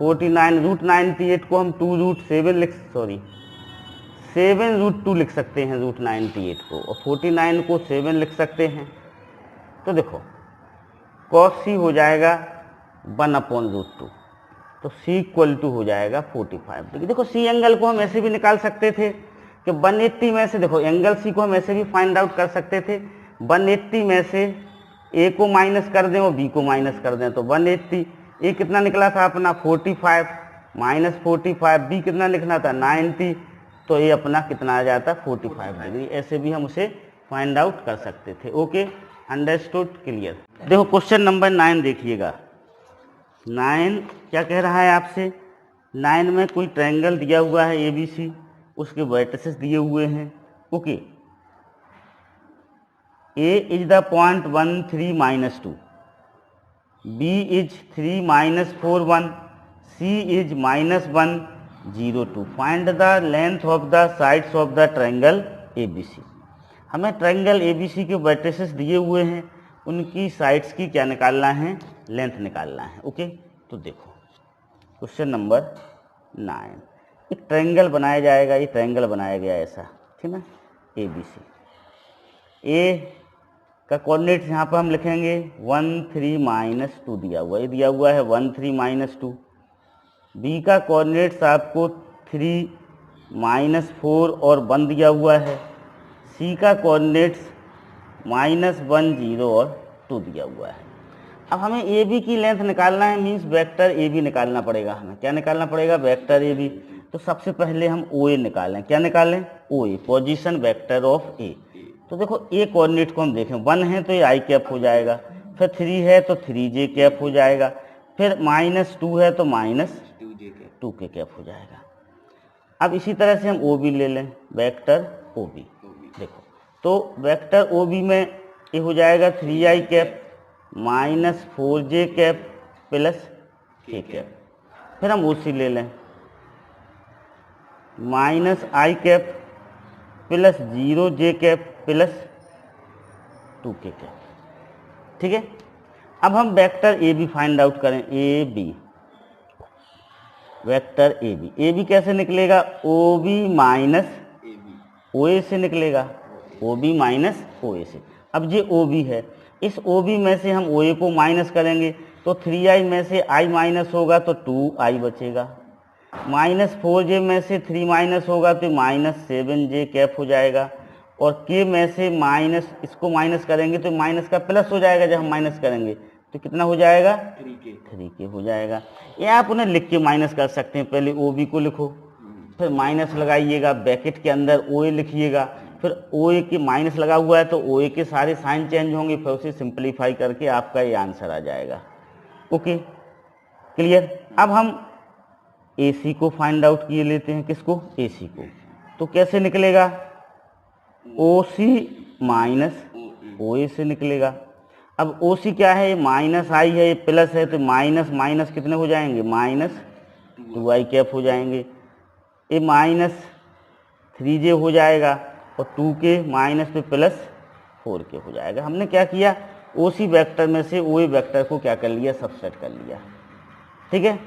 49 √98 को हम 7√2 लिख सकते हैं √98 को, और 49 को 7 लिख सकते हैं। तो देखो cos c हो जाएगा 1/√2, तो c इक्वल टू हो जाएगा 45 डिग्री। देखो c एंगल को हम ऐसे भी निकाल सकते थे कि 180 में से, देखो एंगल c को हम ऐसे भी फाइंड आउट कर सकते थे, 180 में से a को माइनस कर दें और b को माइनस कर दें, तो 180, a कितना निकला था अपना 45, -45, b कितना लिखना था 90, तो ये अपना कितना आ जाता 45 डिग्री। ऐसे भी हम उसे फाइंड आउट कर सकते थे। Okay, understood, clear. देखो क्वेश्चन नंबर 9 देखिएगा। 9 क्या कह रहा है आपसे, 9 में कोई ट्रायंगल दिया हुआ है ABC, उसके वर्टिसेस दिए हुए हैं। Okay, A is the point 1 3 -2, B is 3 -4 1, C is -1 0 2। Find the length of the sides of the triangle ABC। हमें ट्रायंगल ABC के वर्टिसेस दिए हुए हैं, उनकी साइड्स की क्या निकालना है, लेंथ निकालना है। ओके, तो देखो क्वेश्चन नंबर 9, एक ट्रायंगल बनाया जाएगा, ये ट्रायंगल बनाया गया ऐसा, ठीक ना, ABC। A का कोऑर्डिनेट्स यहाँ पर हम लिखेंगे 1 3 -2 दिया हुआ, ये दिया हुआ है 1 3 -2। B का कोऑर्डिनेट्स आपको 3 -4 और 1 दिया हुआ है। C का कोऑर्डिनेट्स -1 0 और 2 दिया हुआ है। अब हमें AB की लेंथ निकालना है, मीन्स वेक्टर AB निकालना पड़ेगा। हमें क्या निकालना पड़ेगा, वेक्टर AB। तो सबसे पहले हम OA निकालें। क्या निकालें, OA, position vector of A। तो देखो A कोऑर्डिनेट को हम देखें, 1 है तो ये i कैप हो जाएगा, फिर 3 है तो 3j कैप हो जाएगा, फिर -2 है तो -2 के कैप हो जाएगा। अब इसी तरह से हम OB ले लें, वेक्टर OB। देखो तो वेक्टर OB में ये हो जाएगा 3i cap -4j cap +k cap. फिर हम OC ले लें, -i cap +0j cap +2k cap. ठीक है, अब हम वेक्टर AB फाइंड आउट करें। AB, वेक्टर AB कैसे निकलेगा, OB माइनस OA से निकलेगा, OB माइनस OA से। अब ये OB है, इस OB में से हम OA को माइनस करेंगे तो 3i में से i माइनस होगा तो 2i बचेगा, -4j में से 3 माइनस होगा तो -7j कैप हो जाएगा, और k में से माइनस, इसको माइनस करेंगे तो माइनस का प्लस हो जाएगा, जब हम माइनस करेंगे तो कितना हो जाएगा 3k हो जाएगा। ये आप उन्हें लिख के माइनस कर सकते हैं, पहले OB को लिखो, फिर माइनस लगाइएगा, ब्रैकेट के अंदर OA लिखिएगा, फिर OA के माइनस लगा हुआ है तो OA के सारे साइन चेंज होंगे, फिर उसे सिंप्लीफाई करके आपका ये आंसर आ जाएगा। Okay, clear. अब हम AC को फाइंड आउट किए लेते हैं, किसको, AC को। तो कैसे निकलेगा, OC माइनस OA से निकलेगा। अब OC क्या है, -i है, ये प्लस है, तो माइनस माइनस कितने हो जाएंगे, -2i कैप हो जाएंगे, ये -3j हो जाएगा, और 2k माइनस पे +4k हो जाएगा। हमने क्या किया, OC वेक्टर में से OA वेक्टर को क्या कर लिया, सबसेट कर लिया। ठीक है,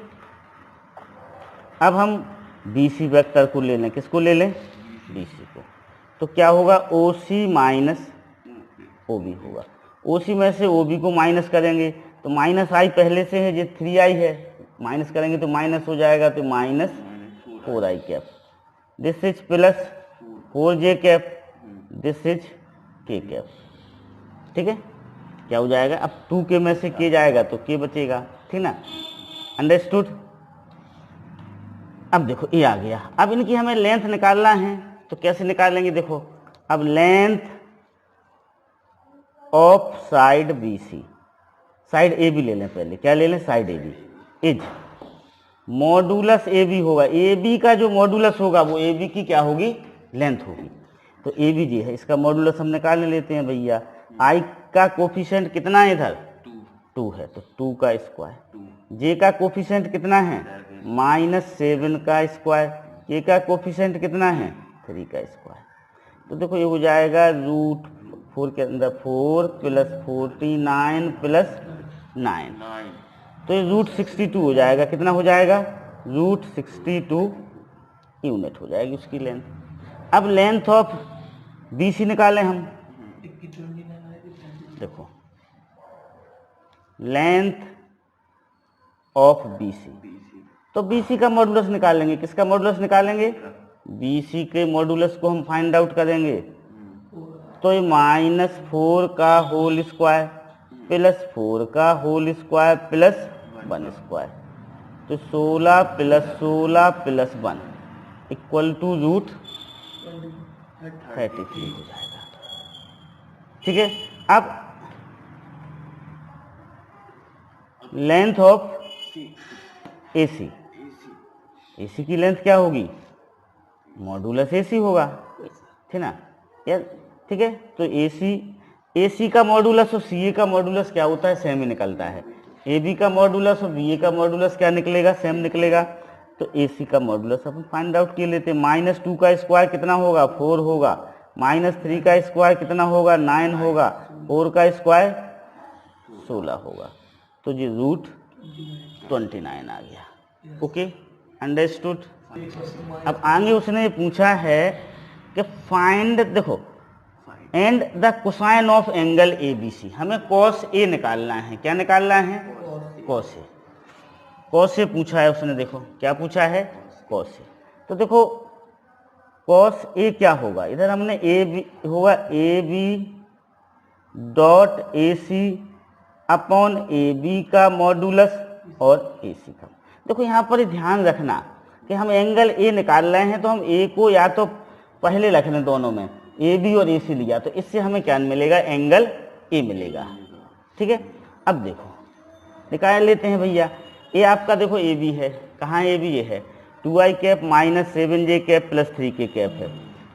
अब हम BC वेक्टर को ले लें, किसको ले लें, BC को। तो क्या होगा, OC माइनस OB होगा। OC में से OB को माइनस करेंगे तो -i पहले से है, ये 3i है, माइनस करेंगे तो माइनस हो जाएगा, तो -4i cap, this is +4j cap, this is k cap. ठीक है, क्या हो जाएगा, अब 2k में से k जाएगा तो k बचेगा, ठीक ना, अंडरस्टूड। अब देखो ये आ गया। अब इनकी हमें लेंथ निकालना है, तो कैसे निकालेंगे देखो। अब length of side B C, side A B ले लें पहले, क्या ले लें, side A B, is modulus A B होगा, ए बी का जो मॉडुलस होगा वो ए बी की क्या होगी, लेंथ होगी। तो ए बी जी है, इसका मॉडुलस हम निकाल लेते हैं भैया। आई का कोफिशिएंट कितना है इधर, 2 है, तो 2 का स्क्वायर। जे का कोफिशिएंट कितना है, -7 का स्क्वायर। के का कोफिशिएंट कितना है, 3 का स्क्वायर। तो देखो ये हो जाएगा √4 के अंदर 4 + 49 + 9, तो ये √62 हो जाएगा। कितना हो जाएगा, √62 यूनिट हो जाएगी उसकी लेंथ। अब लेंथ ऑफ बी सी निकालें हम। देखो लेंथ ऑफ बी सी, तो बी सी का मॉडुलस निकालेंगे। किसका मॉडुलस निकालेंगे, बी सी के मॉडुलस को हम फाइंड आउट करेंगे। तो ये -4 का होल स्क्वायर +4 का होल स्क्वायर +1 स्क्वायर, तो 16 + 16 + 1 = √33 हो जाएगा। ठीक है। अब लेंथ ऑफ ए सी, ए सी की लेंथ क्या होगी, मॉडुलस ए सी होगा, ठीक ना यार। ठीक है, तो ए सी का मॉडुलस और सी ए का मॉडुलस क्या होता है, सेम ही निकलता है। ए बी का मॉडुलस और बी ए का मॉडुलस क्या निकलेगा, सेम निकलेगा। तो ए सी का मॉडुलस अपन फाइंड आउट कर लेते हैं। -2 का स्क्वायर कितना होगा, 4 होगा। -3 का स्क्वायर कितना होगा, 9 होगा। 4 का स्क्वायर 16 होगा, तो ये √29 आ गया। Okay, understood. अब आगे उसने पूछा है कि फाइंड, देखो, and the cosine of angle A B C. हमें कॉस ए निकालना है। क्या निकालना है, कॉस ए। कॉस ए पूछा है उसने, देखो क्या पूछा है, कॉस ए। तो देखो कॉस ए क्या होगा, इधर हमने ए बी होगा, A B dot A C upon A B का मॉडुलस और ए सी का। देखो यहाँ पर ध्यान रखना कि हम एंगल ए निकाल रहे हैं, तो हम ए को या तो पहले रख लें, दोनों में ए बी और ए सी लिया, तो इससे हमें क्या मिलेगा, एंगल ए मिलेगा। ठीक है। अब देखो निकाल लेते हैं भैया। ए आपका देखो ए बी है, कहाँ ए बी, ये है 2i cap -7j cap + 3k cap है।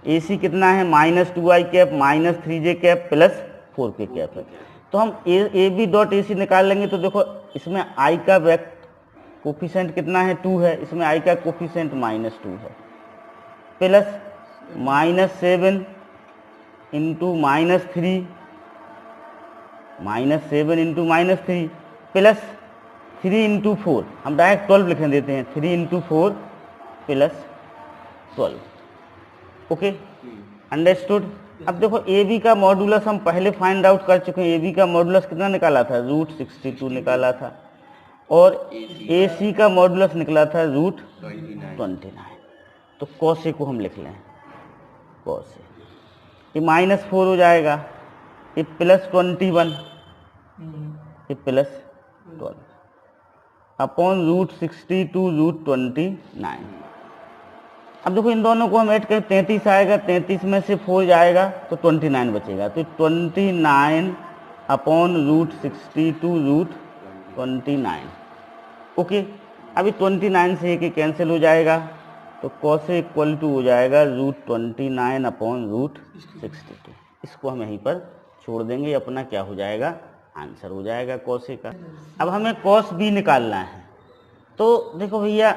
ए सी कितना है, -2i cap -3j cap + 4k cap है। तो हम ए बी डॉट ए सी निकाल लेंगे। तो देखो इसमें आई का कोफिशिएंट कितना है, 2 है, इसमें आई का कोफिशिएंट -2 है, plus -7 into -3, -7 into -3 plus 3 into 4, हम डायरेक्ट 12 लिख देते हैं, 3 इंटू 4 + 12। Okay, understood. अब देखो ए बी का मॉडुलस हम पहले फाइंड आउट कर चुके हैं। ए बी का मॉडुलस कितना निकाला था, √62 निकाला था, और ए सी का मॉडुलस निकला था √29। तो कॉस ए को हम लिख लें, कॉस ए, ये -4 हो जाएगा, ये +21, ये +12 अपॉन √62 √29। अब देखो इन दोनों को हम ऐड करें, 33 आएगा, 33 में से 4 जाएगा तो 29 बचेगा, तो 29 अपॉन √62 √29। ओके, अभी 29 से एक कैंसिल हो जाएगा, तो cos A = हो जाएगा √29 अपॉन √62। इसको हम यहीं पर छोड़ देंगे, अपना क्या हो जाएगा, आंसर हो जाएगा cos A का। अब हमें cos B निकालना है। तो देखो भैया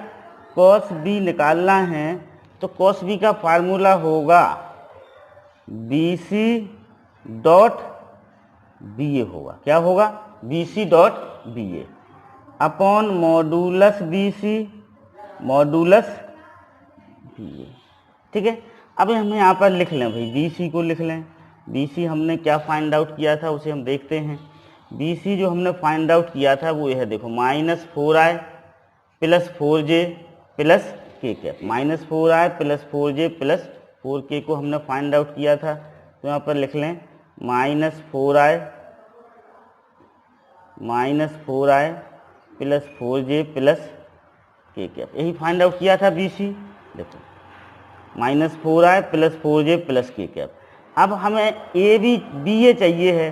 cos B निकालना है, तो cos B का फार्मूला होगा BC डॉट BA होगा। क्या होगा, BC dot BA upon modulus BC modulus BA। ठीक है। अब हम यहाँ पर लिख लें भाई, BC को लिख लें। BC हमने क्या फाइंड आउट किया था उसे हम देखते हैं। BC जो हमने फाइंड आउट किया था वो यह देखो, -4i + 4j + k cap, -4i + 4j + 4k को हमने फाइंड आउट किया था। तो यहाँ पर लिख लें -4i + 4j + के कैप, यही फाइंड आउट किया था बी सी। देखो -4i + 4j + के कैप। अब हमें ए बी ए चाहिए है,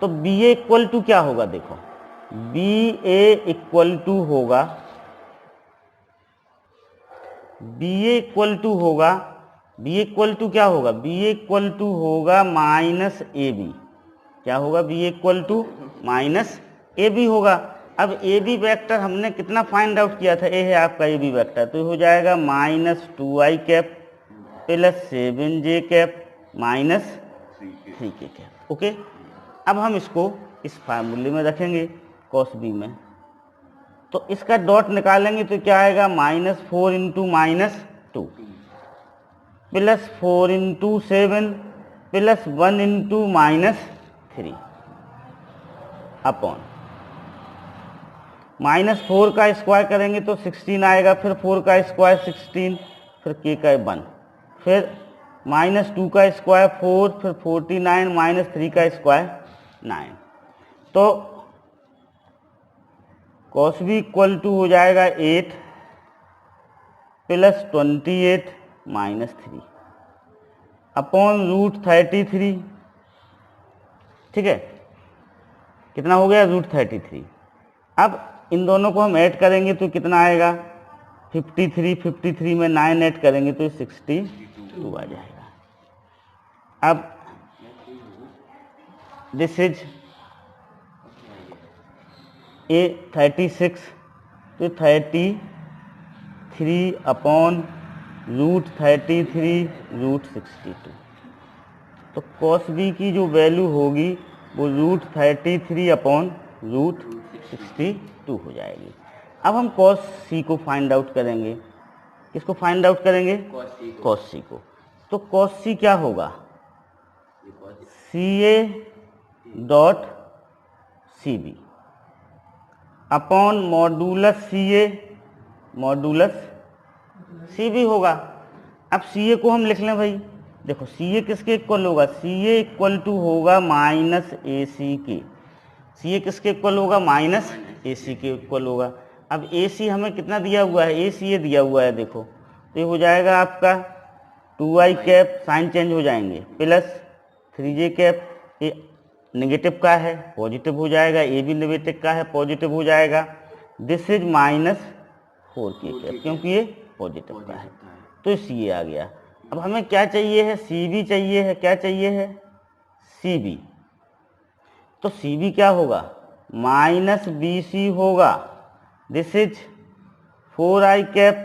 तो बी ए इक्वल टू क्या होगा? देखो बी ए इक्वल टू होगा, बी ए इक्वल टू होगा, बी ए इक्वल टू क्या होगा? बी ए इक्वल टू होगा माइनस ए बी। क्या होगा? B A equal to minus A B होगा। अब ए बी वैक्टर हमने कितना फाइंड आउट किया था? ए है आपका ए बी वैक्टर, तो हो जाएगा -2i cap + 7j cap -3k cap. Okay, अब हम इसको इस फार्मूले में रखेंगे कॉस बी में, तो इसका डॉट निकालेंगे तो क्या आएगा? -4 × -2 + 4 × 7 + 1 × -3 अपॉन -4 का स्क्वायर करेंगे तो 16 आएगा, फिर 4 का स्क्वायर 16, फिर k का 1, फिर -2 का स्क्वायर 4, फिर 49 -3 का स्क्वायर 9। तो cos b इक्वल टू हो जाएगा 8 + 28 -3 अपॉन √33। ठीक है, कितना हो गया? √33। अब इन दोनों को हम ऐड करेंगे तो कितना आएगा? 53 में 9 ऐड करेंगे तो 62 आ जाएगा। अब दिस इज ए 36, तो 33 अपॉन √33 √62। तो cos b की जो वैल्यू होगी वो √33 अपॉन √62 हो जाएगी। अब हम cos c को फाइंड आउट करेंगे। किसको फाइंड आउट करेंगे? cos c को। तो cos c क्या होगा? CA dot CB upon modulus CA modulus CB होगा। अब CA को हम लिख लें भाई। देखो CA किसके इक्वल होगा? CA इक्वल टू होगा -AC के। CA किसके इक्वल होगा? -AC के इक्वल होगा। अब AC हमें कितना दिया हुआ है? AC ये दिया हुआ है, देखो तो ये हो जाएगा आपका 2i कैप, साइन चेंज हो जाएंगे, + 3j कैप, ये नेगेटिव का है पॉजिटिव हो जाएगा, ए भी नेगेटिव का है पॉजिटिव हो जाएगा। दिस इज -4k कैप, क्योंकि ये पॉजिटिव का है, तो सी आ गया। अब हमें क्या चाहिए है? CB चाहिए है। क्या चाहिए है? CB। तो CB क्या होगा? -BC होगा। This is 4i cap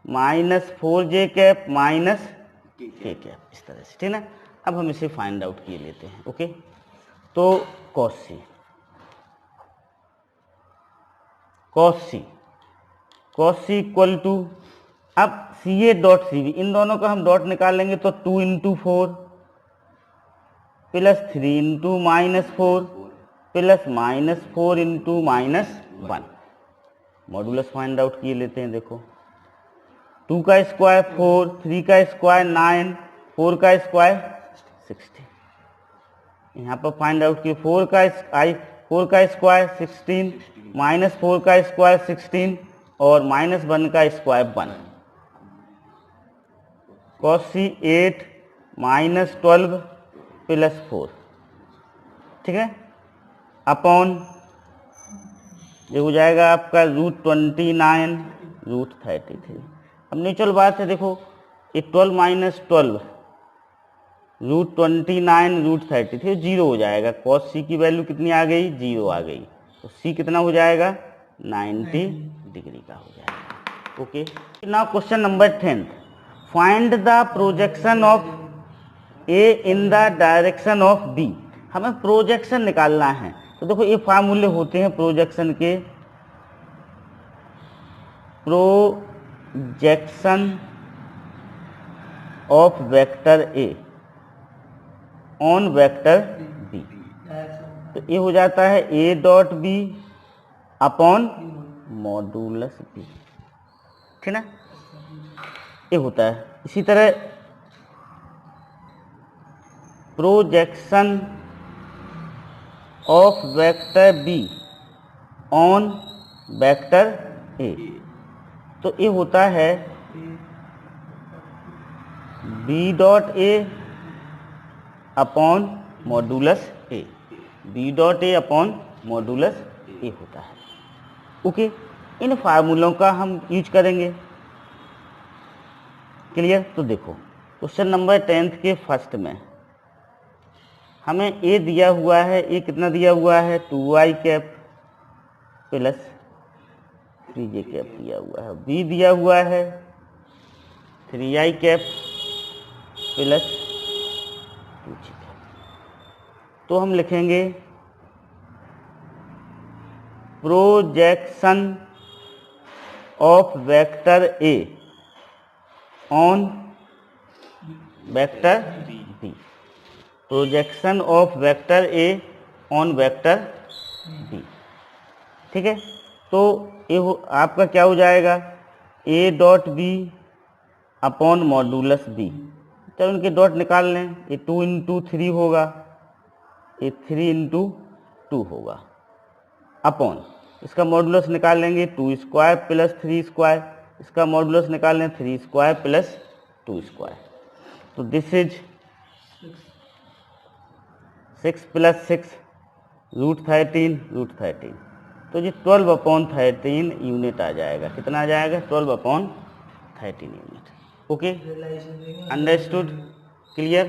-4j cap -k cap, इस तरह से, ठीक ना। अब हम इसे फाइंड आउट किए लेते हैं। ओके, तो cos c इक्वल टू, अब CA डॉट CB, इन दोनों का हम डॉट निकालेंगे तो 2 × 4 + 3 × -4 + -4 × -1। मॉडुलस फाइंड आउट किए लेते हैं। देखो 2 का स्क्वायर 4, 3 का स्क्वायर 9, 4 का स्क्वायर 60। यहाँ पर फाइंड आउट किए 4 का स्क्वायर 16, -4 का स्क्वायर 16 और -1 का स्क्वायर 1। cos c 8 -12 + 4, ठीक है, अपॉन ये हो जाएगा आपका √29 √33। अब नेचुरल बात है, देखो ये 12 - 12 √29 √33 0 हो जाएगा। cos c की वैल्यू कितनी आ गई? 0 आ गई। तो c कितना हो जाएगा? 90 डिग्री का हो जाएगा। Okay, now question number 10, find the projection of A in the direction of B। हमें प्रोजेक्शन निकालना है। तो देखो ये फार्मूले होते हैं प्रोजेक्शन के। Projection of vector A on vector B, तो ये हो जाता है A dot B upon modulus B, ठीक ना, ये होता है। इसी तरह projection of vector B on vector A, तो ये होता है b dot a upon modulus A, B dot a upon modulus a होता है। ओके, इन फार्मूलों का हम यूज करेंगे। क्लियर? तो देखो क्वेश्चन नंबर 10th के फर्स्ट में हमें ए दिया हुआ है, ए कितना दिया हुआ है 2i cap plus 3j cap दिया हुआ है, बी दिया हुआ है 3i cap plus 2j cap. तो हम लिखेंगे projection of vector A on vector B, projection of vector A on vector B. ठीक है, तो ये आपका क्या हो जाएगा ए dot B upon modulus B. चलो इनके डॉट निकाल लें, ये 2 इंटू 3 होगा, ये 3 इंटू 2 होगा, अपॉन इसका मॉडुलस निकाल लेंगे 2 स्क्वायर प्लस 3 स्क्वायर, इसका मॉडुलस निकाल लें 3 स्क्वायर प्लस 2 स्क्वायर। तो दिस इज 6 प्लस 6 √13। तो ये 12/13 यूनिट आ जाएगा। कितना आ जाएगा? 12/13 यूनिट। Okay, understood? क्लियर?